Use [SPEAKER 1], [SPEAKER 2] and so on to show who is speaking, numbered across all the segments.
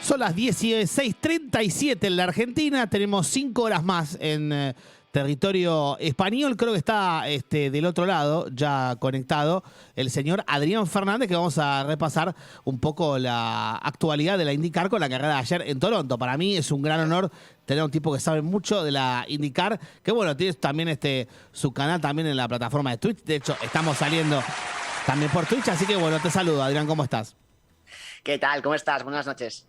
[SPEAKER 1] Son las 16:37 en la Argentina, tenemos 5 horas más en territorio español. Creo que está del otro lado, ya conectado, el señor Adrián Fernández, que vamos a repasar un poco la actualidad de la IndyCar con la carrera de ayer en Toronto. Para mí es un gran honor tener un tipo que sabe mucho de la IndyCar, que bueno, tiene también su canal también en la plataforma de Twitch. De hecho, estamos saliendo también por Twitch, así que bueno, te saludo, Adrián, ¿cómo estás?
[SPEAKER 2] ¿Qué tal? ¿Cómo estás? Buenas noches.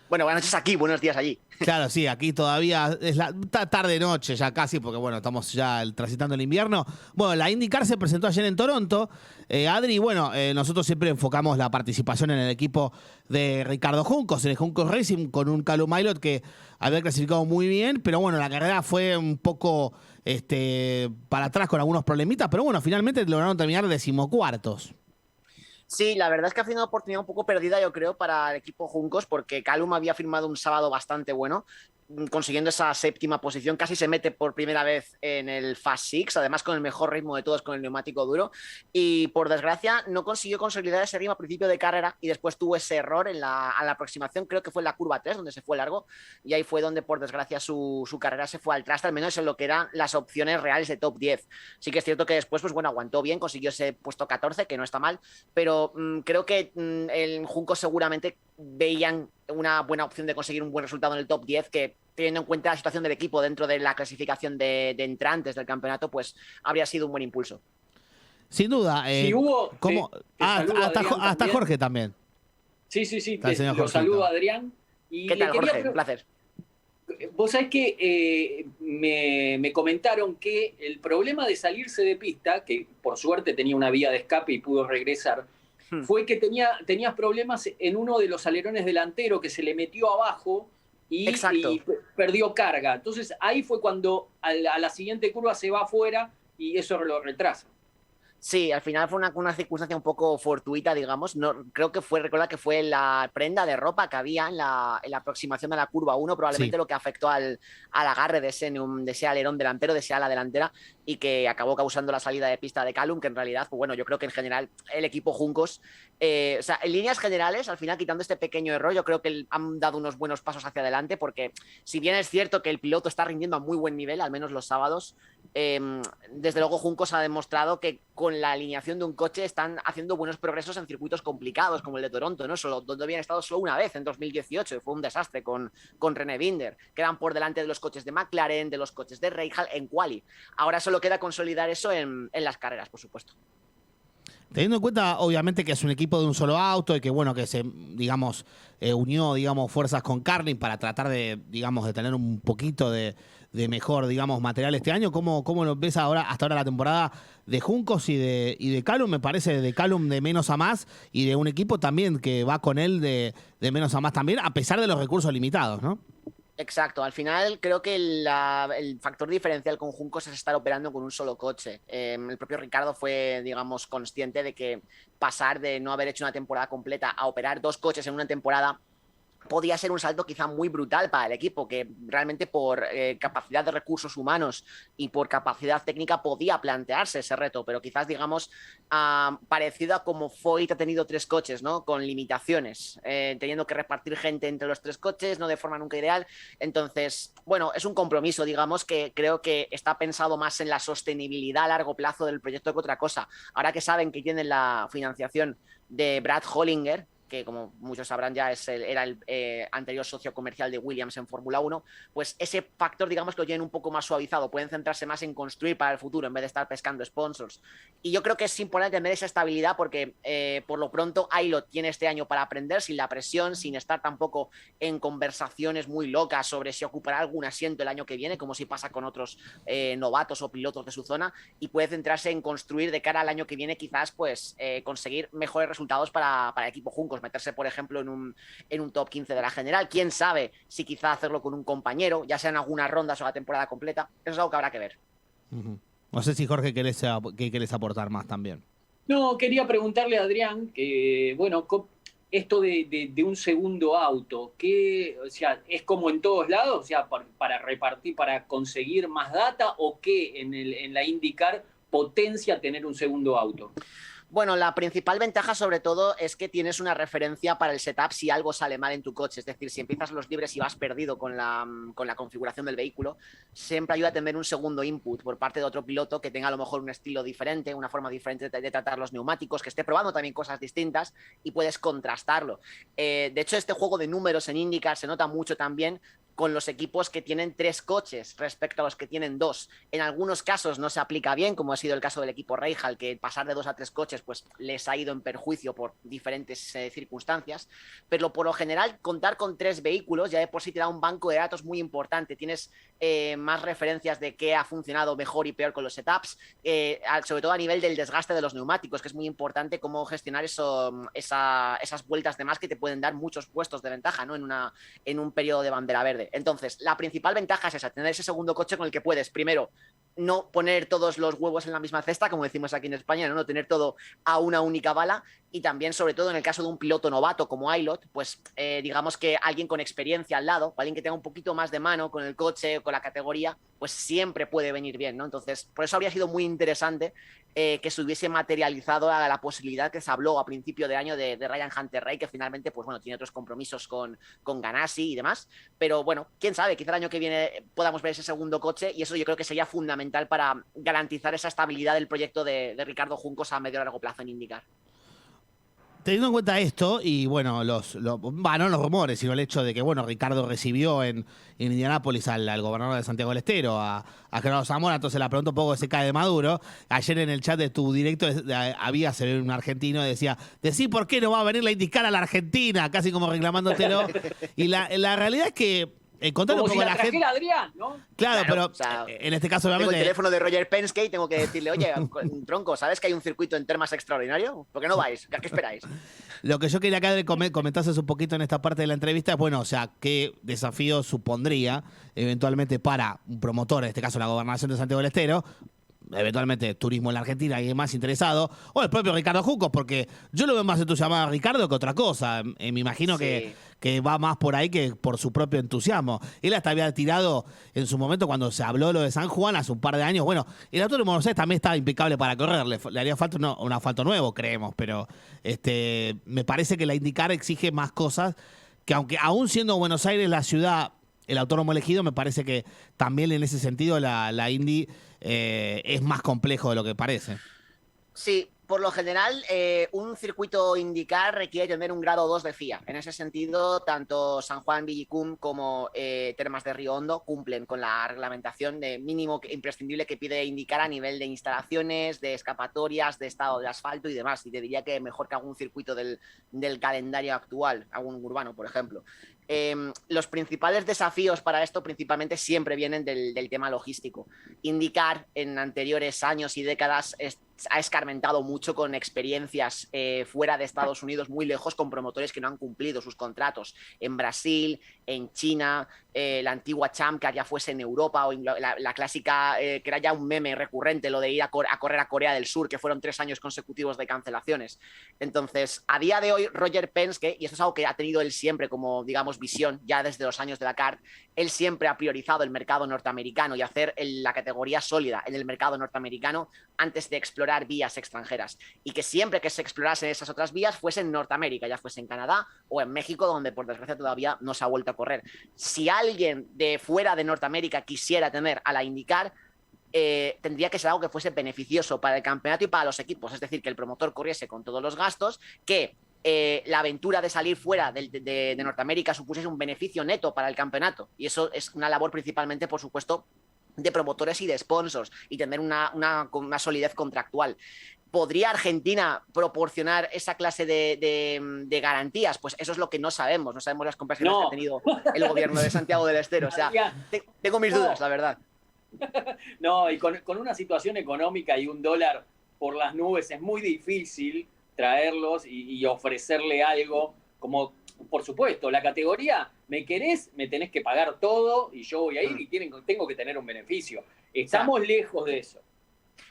[SPEAKER 2] Bueno, buenas noches aquí, buenos días allí.
[SPEAKER 1] Claro, sí, aquí todavía es la tarde-noche ya casi, porque bueno, estamos ya transitando el invierno. Bueno, la IndyCar se presentó ayer en Toronto. Adri, bueno, nosotros siempre enfocamos la participación en el equipo de Ricardo Juncos, en el Juncos Racing, con un Calum Aylott que había clasificado muy bien, pero bueno, la carrera fue un poco para atrás con algunos problemitas, pero bueno, finalmente lograron terminar decimocuartos.
[SPEAKER 2] Sí, la verdad es que ha sido una oportunidad un poco perdida, yo creo, para el equipo Juncos, porque Calum había firmado un sábado bastante bueno, consiguiendo esa séptima posición. Casi se mete por primera vez en el Fast Six, además con el mejor ritmo de todos, con el neumático duro. Y por desgracia no consiguió consolidar ese ritmo a principio de carrera y después tuvo ese error a la aproximación, creo que fue en la curva 3, donde se fue largo. Y ahí fue donde, por desgracia, su carrera se fue al traste, al menos en lo que eran las opciones reales de top 10. Sí que es cierto que después, pues bueno, aguantó bien, consiguió ese puesto 14, que no está mal, pero creo que el Juncos seguramente veían una buena opción de conseguir un buen resultado en el top 10, que teniendo en cuenta la situación del equipo dentro de la clasificación de entrantes del campeonato, pues habría sido un buen impulso.
[SPEAKER 1] Sin duda.
[SPEAKER 3] Sí, Hugo,
[SPEAKER 1] ¿cómo? Hasta Jorge también.
[SPEAKER 3] Sí,
[SPEAKER 1] Lo
[SPEAKER 3] saludo a Adrián. Y
[SPEAKER 2] ¿Qué tal, Jorge? Un placer.
[SPEAKER 3] Vos sabés que me comentaron que el problema de salirse de pista, que por suerte tenía una vía de escape y pudo regresar, fue que tenías problemas en uno de los alerones delanteros que se le metió abajo y perdió carga. Entonces ahí fue cuando a la siguiente curva se va afuera y eso lo retrasa.
[SPEAKER 2] Sí, al final fue una circunstancia un poco fortuita, digamos. No, creo que recuerda que fue la prenda de ropa que había en la aproximación de la curva 1, probablemente lo que afectó al agarre de ese alerón delantero, de ese ala delantera, y que acabó causando la salida de pista de Calum, que en realidad, pues bueno, yo creo que en general el equipo Juncos, o sea, en líneas generales, al final, quitando este pequeño error, yo creo que han dado unos buenos pasos hacia adelante, porque si bien es cierto que el piloto está rindiendo a muy buen nivel, al menos los sábados, desde luego Juncos ha demostrado que con la alineación de un coche están haciendo buenos progresos en circuitos complicados como el de Toronto, ¿no? Donde habían estado solo una vez en 2018 y fue un desastre con René Binder. Quedan por delante de los coches de McLaren, de los coches de Rahal en quali. Ahora solo queda consolidar eso en las carreras, por supuesto.
[SPEAKER 1] Teniendo en cuenta, obviamente, que es un equipo de un solo auto y que, bueno, que se, digamos, unió, digamos, fuerzas con Carlin para tratar de, digamos, de tener un poquito de mejor, digamos, material este año. ¿Cómo lo ves ahora, hasta ahora la temporada de Juncos y de Calum? Me parece de Calum de menos a más y de un equipo también que va con él de menos a más también, a pesar de los recursos limitados, ¿no?
[SPEAKER 2] Exacto, al final creo que el factor diferencial con Juncos es estar operando con un solo coche. El propio Ricardo fue, digamos, consciente de que pasar de no haber hecho una temporada completa a operar dos coches en una temporada podía ser un salto quizá muy brutal para el equipo, que realmente por capacidad de recursos humanos y por capacidad técnica podía plantearse ese reto, pero quizás, digamos, parecido a como Foyt ha tenido tres coches, ¿no? Con limitaciones, teniendo que repartir gente entre los tres coches, no de forma nunca ideal. Entonces, bueno, es un compromiso, digamos, que creo que está pensado más en la sostenibilidad a largo plazo del proyecto que otra cosa. Ahora que saben que tienen la financiación de Brad Hollinger, que como muchos sabrán ya era el anterior socio comercial de Williams en Fórmula 1, pues ese factor, digamos, que lo tienen un poco más suavizado, pueden centrarse más en construir para el futuro en vez de estar pescando sponsors. Y yo creo que es importante tener esa estabilidad porque por lo pronto Aylott tiene este año para aprender sin la presión, sin estar tampoco en conversaciones muy locas sobre si ocupará algún asiento el año que viene, como si pasa con otros novatos o pilotos de su zona, y puede centrarse en construir de cara al año que viene quizás pues conseguir mejores resultados para el equipo Juncos, meterse por ejemplo en un top 15 de la general, quién sabe si quizá hacerlo con un compañero, ya sea en algunas rondas o la temporada completa, eso es algo que habrá que ver.
[SPEAKER 1] No sé si Jorge querés aportar más también.
[SPEAKER 3] No, quería preguntarle a Adrián que, bueno, esto de un segundo auto, que, o sea, ¿es como en todos lados? O sea, para repartir, para conseguir más data, o qué en la IndyCar potencia tener un segundo auto.
[SPEAKER 2] Bueno, la principal ventaja sobre todo es que tienes una referencia para el setup si algo sale mal en tu coche. Es decir, si empiezas los libres y vas perdido con la configuración del vehículo, siempre ayuda a tener un segundo input por parte de otro piloto que tenga a lo mejor un estilo diferente, una forma diferente de tratar los neumáticos, que esté probando también cosas distintas y puedes contrastarlo. De hecho, este juego de números en IndyCar se nota mucho también con los equipos que tienen 3 coches respecto a los que tienen 2. En algunos casos no se aplica bien, como ha sido el caso del equipo Rahal, que pasar de 2 a 3 coches pues les ha ido en perjuicio por diferentes circunstancias, pero por lo general contar con 3 vehículos ya de por sí te da un banco de datos muy importante. Tienes más referencias de qué ha funcionado mejor y peor con los setups, sobre todo a nivel del desgaste de los neumáticos, que es muy importante cómo gestionar esas vueltas de más que te pueden dar muchos puestos de ventaja, ¿no? en un periodo de bandera verde. Entonces, la principal ventaja es esa, tener ese segundo coche con el que puedes, primero, no poner todos los huevos en la misma cesta, como decimos aquí en España, no tener todo a una única bala, y también, sobre todo, en el caso de un piloto novato como Aylot, pues digamos que alguien con experiencia al lado, o alguien que tenga un poquito más de mano con el coche o con la categoría, pues siempre puede venir bien, ¿no? Entonces, por eso habría sido muy interesante que se hubiese materializado la posibilidad que se habló a principio de año de Ryan Hunter-Reay, que finalmente, pues bueno, tiene otros compromisos con Ganassi y demás, pero bueno, quién sabe, quizá el año que viene podamos ver ese segundo coche, y eso yo creo que sería fundamental para garantizar esa estabilidad del proyecto de Ricardo Juncos a medio y largo plazo en IndyCar.
[SPEAKER 1] Teniendo en cuenta esto, y bueno, no los rumores, sino el hecho de que, bueno, Ricardo recibió en Indianápolis al gobernador de Santiago del Estero, a Gerardo Zamora, entonces la pregunta un poco se cae de Maduro. Ayer en el chat de tu directo había un argentino que decía, decí por qué no va a venir la IndyCar a la Argentina, casi como reclamándotelo. Y la realidad es que contar un
[SPEAKER 3] Como
[SPEAKER 1] poco
[SPEAKER 3] si
[SPEAKER 1] a
[SPEAKER 3] la
[SPEAKER 1] la gente.
[SPEAKER 3] trajera Adrián, ¿no?
[SPEAKER 1] Claro, pero
[SPEAKER 2] o sea,
[SPEAKER 1] en este caso,
[SPEAKER 2] tengo
[SPEAKER 1] obviamente.
[SPEAKER 2] el teléfono de Roger Penske y tengo que decirle, oye, tronco, ¿sabes que hay un circuito en Termas extraordinario? ¿Por qué no vais? ¿A qué esperáis?
[SPEAKER 1] Lo que yo quería acá comentases un poquito en esta parte de la entrevista es, bueno, o sea, qué desafío supondría eventualmente para un promotor, en este caso la Gobernación de Santiago del Estero, eventualmente turismo en la Argentina y es más interesado, o el propio Ricardo Juncos, porque yo lo veo más entusiasmado a Ricardo que otra cosa. Me imagino
[SPEAKER 2] Sí.
[SPEAKER 1] que va más por ahí que por su propio entusiasmo. Él hasta había tirado en su momento cuando se habló lo de San Juan hace un par de años. Bueno, el Autódromo de Buenos Aires también estaba impecable para correr, le haría falta un asfalto nuevo, creemos, pero me parece que la IndyCar exige más cosas que, aunque aún siendo Buenos Aires la ciudad, el autódromo elegido, me parece que también en ese sentido la Indy es más complejo de lo que parece.
[SPEAKER 2] Sí, por lo general, un circuito IndyCar requiere tener un grado 2 de FIA. En ese sentido, tanto San Juan Villicum como Termas de Río Hondo cumplen con la reglamentación de mínimo imprescindible que pide IndyCar a nivel de instalaciones, de escapatorias, de estado de asfalto y demás. Y te diría que mejor que algún circuito del calendario actual, algún urbano, por ejemplo. Los principales desafíos para esto principalmente siempre vienen del tema logístico. IndyCar en anteriores años y décadas ha escarmentado mucho con experiencias fuera de Estados Unidos, muy lejos, con promotores que no han cumplido sus contratos en Brasil, en China, la antigua Champ Car ya fuese en Europa, o la clásica que era ya un meme recurrente, lo de ir a correr a Corea del Sur, que fueron 3 años consecutivos de cancelaciones. Entonces, a día de hoy, Roger Penske, y esto es algo que ha tenido él siempre como, digamos, visión, ya desde los años de la CART, él siempre ha priorizado el mercado norteamericano y hacer la categoría sólida en el mercado norteamericano antes de explorar vías extranjeras, y que siempre que se explorasen esas otras vías fuese en Norteamérica, ya fuese en Canadá o en México, donde por desgracia todavía no se ha vuelto a correr. Si alguien de fuera de Norteamérica quisiera tener a la IndyCar, tendría que ser algo que fuese beneficioso para el campeonato y para los equipos, es decir, que el promotor corriese con todos los gastos, que la aventura de salir fuera de Norteamérica supusiese un beneficio neto para el campeonato, y eso es una labor principalmente, por supuesto, de promotores y de sponsors, y tener una solidez contractual. ¿Podría Argentina proporcionar esa clase de garantías? Pues eso es lo que no sabemos. No sabemos las conversaciones que ha tenido el gobierno de Santiago del Estero. O sea, tengo mis dudas, la verdad.
[SPEAKER 3] No, y con una situación económica y un dólar por las nubes es muy difícil traerlos y ofrecerle algo como, por supuesto, la categoría, me querés, me tenés que pagar todo y yo voy a ir y tengo que tener un beneficio. Estamos lejos de eso.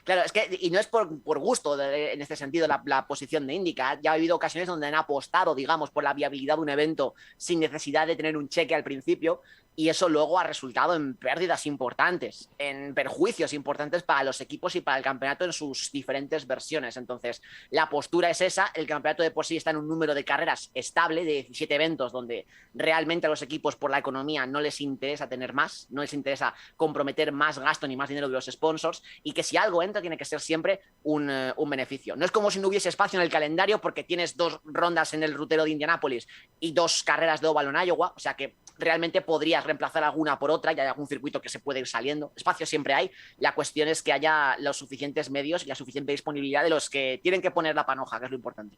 [SPEAKER 2] Claro, es que, y no es por gusto en este sentido la posición de IndyCar. Ya ha habido ocasiones donde han apostado, digamos, por la viabilidad de un evento sin necesidad de tener un cheque al principio, y eso luego ha resultado en pérdidas importantes, en perjuicios importantes para los equipos y para el campeonato en sus diferentes versiones. Entonces, la postura es esa. El campeonato de por sí está en un número de carreras estable de 17 eventos, donde realmente a los equipos por la economía no les interesa tener más, no les interesa comprometer más gasto ni más dinero de los sponsors, y que si algo entra tiene que ser siempre un beneficio. No es como si no hubiese espacio en el calendario porque tienes 2 rondas en el rutero de Indianápolis y 2 carreras de óvalo en Iowa, o sea que realmente podrías reemplazar alguna por otra y hay algún circuito que se puede ir saliendo. Espacio siempre hay. La cuestión es que haya los suficientes medios y la suficiente disponibilidad de los que tienen que poner la panoja, que es lo importante.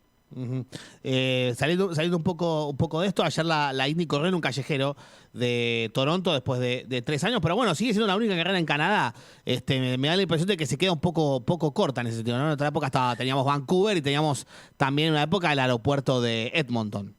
[SPEAKER 1] Saliendo un poco de esto, ayer la Indy corrió en un callejero de Toronto después de 3 años, pero bueno, sigue siendo la única carrera en Canadá. Me da la impresión de que se queda un poco corta en ese sentido, ¿no? En otra época teníamos Vancouver y teníamos también en una época el aeropuerto de Edmonton.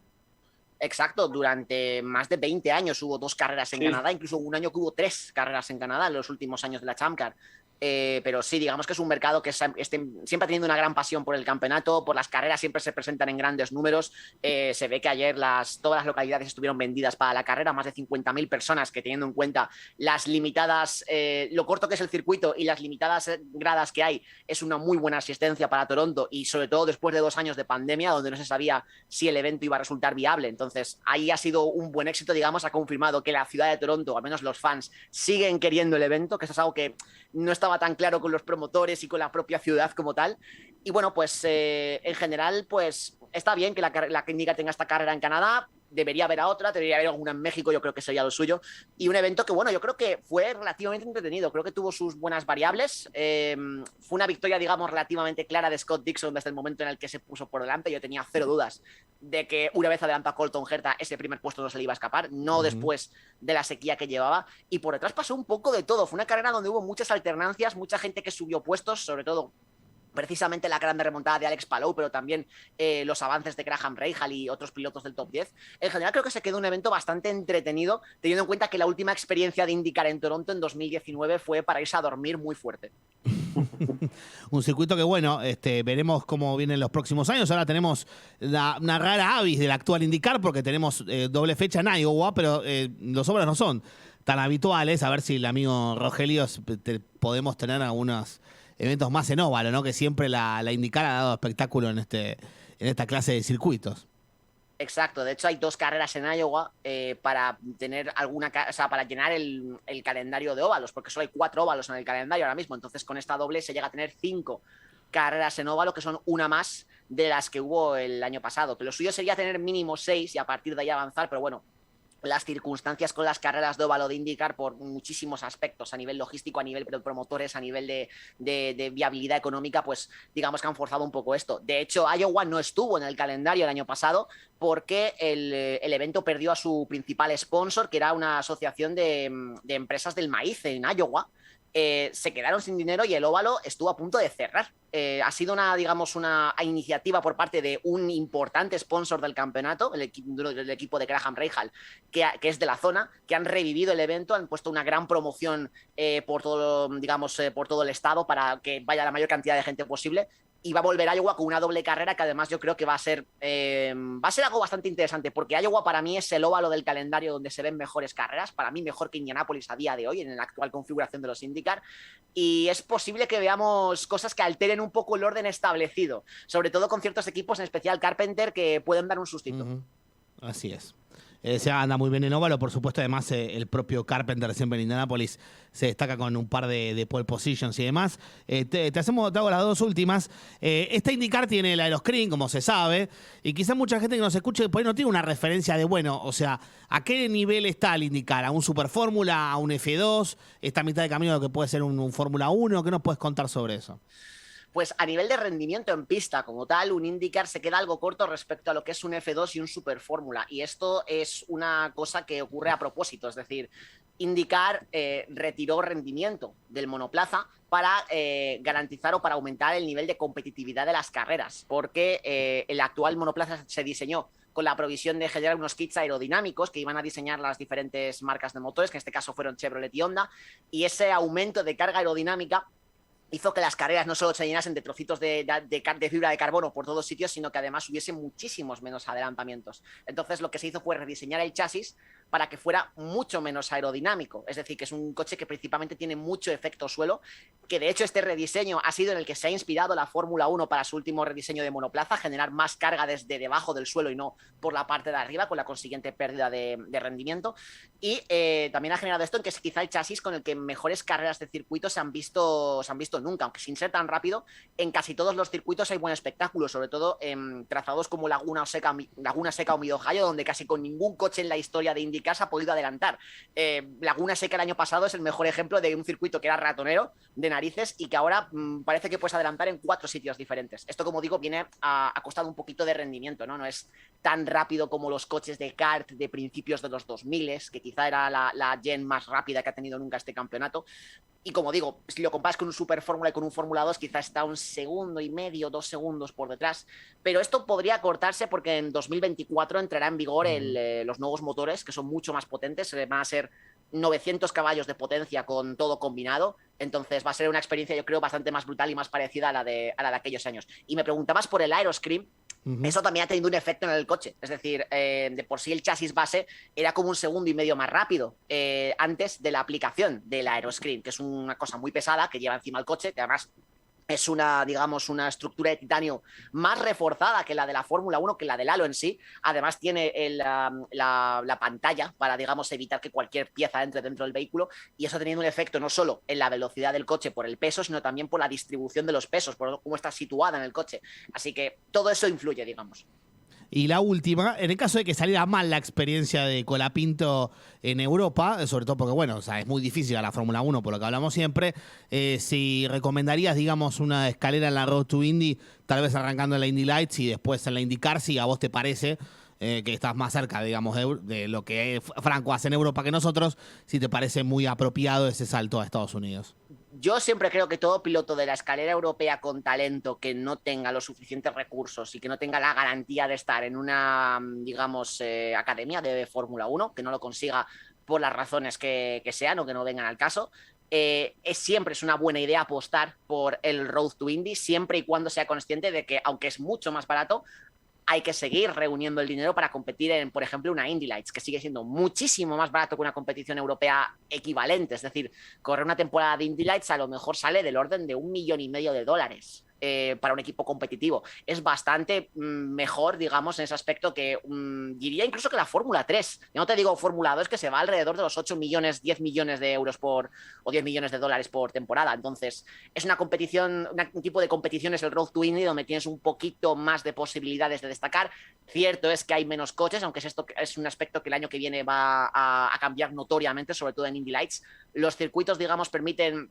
[SPEAKER 2] Exacto, durante más de 20 años hubo 2 carreras en Canadá, incluso un año que hubo 3 carreras en Canadá en los últimos años de la Champ Car. Pero sí, digamos que es un mercado que siempre ha tenido una gran pasión por el campeonato, por las carreras, siempre se presentan en grandes números. Se ve que ayer todas las localidades estuvieron vendidas para la carrera, más de 50.000 personas, que teniendo en cuenta las limitadas, lo corto que es el circuito y las limitadas gradas que hay, es una muy buena asistencia para Toronto, y sobre todo después de 2 años de pandemia donde no se sabía si el evento iba a resultar viable. Entonces ahí ha sido un buen éxito, digamos, ha confirmado que la ciudad de Toronto, al menos los fans, siguen queriendo el evento, que eso es algo que no estaba tan claro con los promotores y con la propia ciudad como tal. Y bueno, pues en general, pues está bien que la IndyCar tenga esta carrera en Canadá. Debería haber otra, debería haber alguna en México, yo creo que sería lo suyo. Y un evento que, bueno, yo creo que fue relativamente entretenido, creo que tuvo sus buenas variables. Fue una victoria, digamos, relativamente clara de Scott Dixon desde el momento en el que se puso por delante. Yo tenía 0 dudas de que una vez adelantado a Colton Herta, ese primer puesto no se le iba a escapar, no después de la sequía que llevaba. Y por detrás pasó un poco de todo. Fue una carrera donde hubo muchas alternancias, mucha gente que subió puestos, sobre todo precisamente la grande remontada de Alex Palou, pero también los avances de Graham Rahal y otros pilotos del top 10. En general creo que se quedó un evento bastante entretenido, teniendo en cuenta que la última experiencia de IndyCar en Toronto en 2019 fue para irse a dormir muy fuerte.
[SPEAKER 1] Un circuito que, bueno, veremos cómo vienen los próximos años. Ahora tenemos una rara avis del actual IndyCar, porque tenemos doble fecha en Iowa, pero los óvalos no son tan habituales. A ver si el amigo Rogelio podemos tener algunos eventos más en óvalo, ¿no? Que siempre la IndyCar ha dado espectáculo en esta clase de circuitos.
[SPEAKER 2] Exacto, de hecho hay 2 carreras en Iowa para tener para llenar el calendario de óvalos, porque solo hay 4 óvalos en el calendario ahora mismo. Entonces con esta doble se llega a tener 5 carreras en óvalo, que son una más de las que hubo el año pasado. Que lo suyo sería tener mínimo 6 y a partir de ahí avanzar, pero bueno, las circunstancias con las carreras de óvalo de IndyCar por muchísimos aspectos, a nivel logístico, a nivel de promotores, a nivel de viabilidad económica, pues digamos que han forzado un poco esto. De hecho, Iowa no estuvo en el calendario el año pasado porque el evento perdió a su principal sponsor, que era una asociación de empresas del maíz en Iowa. Se quedaron sin dinero y el óvalo estuvo a punto de cerrar. Ha sido una iniciativa por parte de un importante sponsor del campeonato, el equipo de Graham Rahal, que es de la zona, que han revivido el evento, han puesto una gran promoción por todo el estado para que vaya la mayor cantidad de gente posible. Y va a volver a Iowa con una doble carrera que además yo creo que va a ser algo bastante interesante, porque Iowa para mí es el óvalo del calendario donde se ven mejores carreras, para mí mejor que Indianápolis a día de hoy en la actual configuración de los IndyCar, y es posible que veamos cosas que alteren un poco el orden establecido, sobre todo con ciertos equipos, en especial Carpenter, que pueden dar un sustito.
[SPEAKER 1] Así es. Se anda muy bien en óvalo, por supuesto. Además, el propio Carpenter siempre en Indianapolis se destaca con un par de pole positions y demás. Te hago las 2 últimas. Esta IndyCar tiene el aeroscreen, como se sabe, y quizás mucha gente que nos escuche por ahí no tiene una referencia de, bueno, o sea, ¿a qué nivel está el IndyCar? ¿A un Super Fórmula? ¿A un F2? ¿Esta mitad de camino lo que puede ser un Fórmula 1? ¿Qué nos puedes contar sobre eso?
[SPEAKER 2] Pues a nivel de rendimiento en pista como tal, un IndyCar se queda algo corto respecto a lo que es un F2 y un Super Fórmula. Y esto es una cosa que ocurre a propósito. Es decir, IndyCar retiró rendimiento del monoplaza para garantizar o para aumentar el nivel de competitividad de las carreras. Porque el actual monoplaza se diseñó con la provisión de generar unos kits aerodinámicos que iban a diseñar las diferentes marcas de motores, que en este caso fueron Chevrolet y Honda. Y ese aumento de carga aerodinámica hizo que las carreras no solo se llenasen de trocitos de fibra de carbono por todos sitios, sino que además hubiese muchísimos menos adelantamientos. Entonces lo que se hizo fue rediseñar el chasis para que fuera mucho menos aerodinámico. Es decir, que es un coche que principalmente tiene mucho efecto suelo, que de hecho este rediseño ha sido en el que se ha inspirado la Fórmula 1 para su último rediseño de monoplaza, generar más carga desde debajo del suelo y no por la parte de arriba, con la consiguiente pérdida de rendimiento. Y también ha generado esto en que es quizá el chasis con el que mejores carreras de circuito se han visto nunca, aunque sin ser tan rápido, en casi todos los circuitos hay buen espectáculo, sobre todo en trazados como Laguna Seca o Mid-Ohio, donde casi con ningún coche en la historia de IndyCar se ha podido adelantar. Laguna Seca el año pasado es el mejor ejemplo de un circuito que era ratonero de narices y que ahora parece que puedes adelantar en 4 sitios diferentes. Esto, como digo, viene a costar un poquito de rendimiento, ¿no? No es tan rápido como los coches de kart de principios de los 2000, que quizá era la gen más rápida que ha tenido nunca este campeonato. Y como digo, si lo comparas con un Super Fórmula y con un Fórmula 2, quizá está 1,5 segundos, 2 segundos por detrás. Pero esto podría cortarse porque en 2024 entrará en vigor los nuevos motores, que son mucho más potentes. Van a ser 900 caballos de potencia con todo combinado. Entonces va a ser una experiencia, yo creo, bastante más brutal y más parecida a la de aquellos años. Y me preguntabas por el Aeroscreen. Eso también ha tenido un efecto en el coche. Es decir, de por sí el chasis base era como 1,5 segundos más rápido antes de la aplicación del Aeroscreen, que es una cosa muy pesada que lleva encima el coche, que además es una estructura de titanio más reforzada que la de la Fórmula 1, que la del halo en sí. Además tiene la pantalla para, evitar que cualquier pieza entre dentro del vehículo, y eso teniendo un efecto no solo en la velocidad del coche por el peso, sino también por la distribución de los pesos, por cómo está situada en el coche. Así que todo eso influye, digamos.
[SPEAKER 1] Y la última, en el caso de que saliera mal la experiencia de Colapinto en Europa, sobre todo porque, bueno, o sea, es muy difícil a la Fórmula 1, por lo que hablamos siempre, si recomendarías, una escalera en la Road to Indy, tal vez arrancando en la Indy Lights y después en la IndyCar, si a vos te parece que estás más cerca, de lo que Franco hace en Europa que nosotros, si te parece muy apropiado ese salto a Estados Unidos.
[SPEAKER 2] Yo siempre creo que todo piloto de la escalera europea con talento que no tenga los suficientes recursos y que no tenga la garantía de estar en una, academia de Fórmula 1, que no lo consiga por las razones que sean o que no vengan al caso, siempre es una buena idea apostar por el Road to Indy, siempre y cuando sea consciente de que, aunque es mucho más barato, hay que seguir reuniendo el dinero para competir en, por ejemplo, una Indy Lights, que sigue siendo muchísimo más barato que una competición europea equivalente. Es decir, correr una temporada de Indy Lights a lo mejor sale del orden de $1,500,000 para un equipo competitivo. Es bastante mejor, en ese aspecto que diría incluso que la Fórmula 3. Yo no te digo Fórmula 2, que se va alrededor de los 8 millones, 10 millones de euros o 10 millones de dólares por temporada. Entonces, es una competición, un tipo de competiciones, el Road to Indy, donde tienes un poquito más de posibilidades de destacar. Cierto es que hay menos coches, aunque esto es un aspecto que el año que viene va a cambiar notoriamente, sobre todo en Indy Lights. Los circuitos, permiten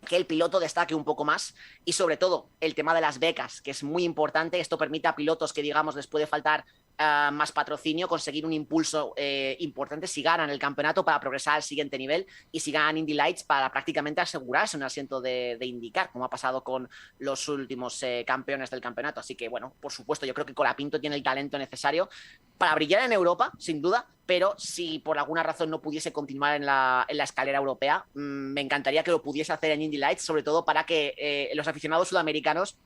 [SPEAKER 2] que el piloto destaque un poco más, y sobre todo el tema de las becas, que es muy importante. Esto permite a pilotos que les puede faltar más patrocinio, conseguir un impulso importante si ganan el campeonato para progresar al siguiente nivel, y si ganan Indy Lights para prácticamente asegurarse un asiento de IndyCar, como ha pasado con los últimos campeones del campeonato. Así que, bueno, por supuesto, yo creo que Colapinto tiene el talento necesario para brillar en Europa, sin duda, pero si por alguna razón no pudiese continuar en la escalera europea, me encantaría que lo pudiese hacer en Indy Lights, sobre todo para que los aficionados sudamericanos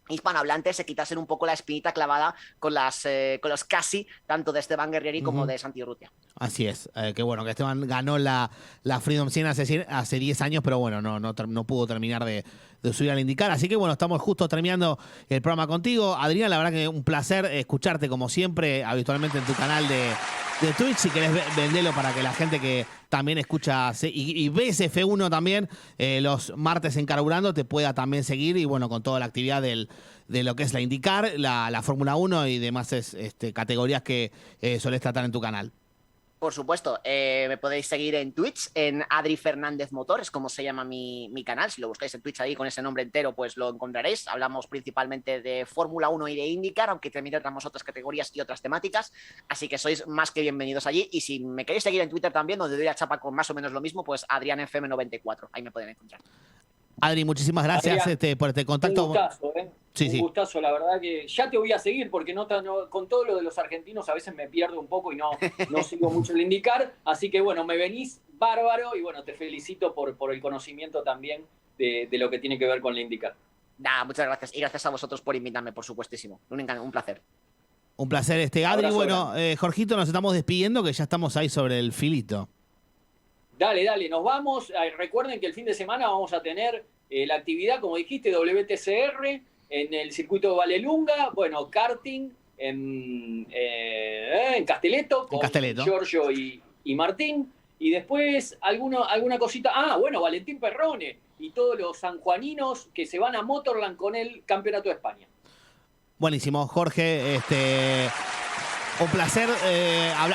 [SPEAKER 2] hispanohablantes se quitasen un poco la espinita clavada con los casi, tanto de Esteban Guerrieri como de Santi Urrutia.
[SPEAKER 1] Así es, que bueno, que Esteban ganó la Freedom 100 hace 10 años, pero bueno, no pudo terminar de subir al IndyCar. Así que bueno, estamos justo terminando el programa contigo. Adrián, la verdad que un placer escucharte como siempre, habitualmente en tu canal de Twitch. Si querés venderlo para que la gente que también escucha y ves F1 también los martes en Carburando te pueda también seguir, y bueno, con toda la actividad de lo que es la IndyCar, la Fórmula 1 y demás categorías que solés tratar en tu canal.
[SPEAKER 2] Por supuesto, me podéis seguir en Twitch, en Adri Fernández Motor, es como se llama mi canal. Si lo buscáis en Twitch ahí con ese nombre entero, pues lo encontraréis. Hablamos principalmente de Fórmula 1 y de IndyCar, aunque también tratamos otras categorías y otras temáticas, así que sois más que bienvenidos allí. Y si me queréis seguir en Twitter también, donde doy la chapa con más o menos lo mismo, pues AdriánFM94, ahí me pueden encontrar.
[SPEAKER 1] Adri, muchísimas gracias por este contacto.
[SPEAKER 3] Un gustazo,
[SPEAKER 1] Sí.
[SPEAKER 3] Gustazo, la verdad que ya te voy a seguir, porque con todo lo de los argentinos a veces me pierdo un poco y no sigo mucho el IndyCar, así que bueno, me venís bárbaro, y bueno, te felicito por el conocimiento también de lo que tiene que ver con la IndyCar.
[SPEAKER 2] Nah, muchas gracias. Y gracias a vosotros por invitarme, por supuestísimo. Un placer.
[SPEAKER 1] Un placer, Adri.
[SPEAKER 3] Abrazo,
[SPEAKER 1] Bueno, Jorgito, nos estamos despidiendo, que ya estamos ahí sobre el filito.
[SPEAKER 3] Dale, nos vamos. Recuerden que el fin de semana vamos a tener la actividad, como dijiste, WTCR en el circuito de Vallelunga, bueno, karting en Castelletto, con Giorgio y Martín, y después alguna cosita, bueno, Valentín Perrone y todos los sanjuaninos que se van a Motorland con el Campeonato de España.
[SPEAKER 1] Buenísimo, Jorge, un placer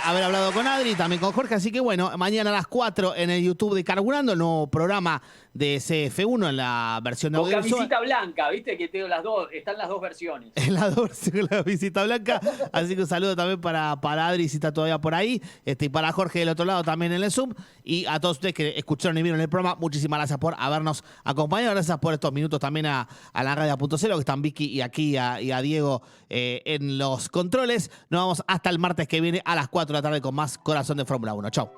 [SPEAKER 1] haber hablado con Adri y también con Jorge. Así que bueno, mañana a las 4 en el YouTube de Carburando, el nuevo programa de CF1 en la versión de
[SPEAKER 3] con
[SPEAKER 1] audio.
[SPEAKER 3] camisita blanca, viste que tengo están las dos versiones.
[SPEAKER 1] En la versión, la visita blanca. Así que un saludo también para Adri, si está todavía por ahí. Y para Jorge del otro lado también en el Zoom. Y a todos ustedes que escucharon y vieron el programa, muchísimas gracias por habernos acompañado. Gracias por estos minutos también a la Radio Punto Cero, que están Vicky y aquí y a Diego en los controles. Nos vamos hasta el martes que viene a las 4 de la tarde con más Corazón de Fórmula 1. Chau.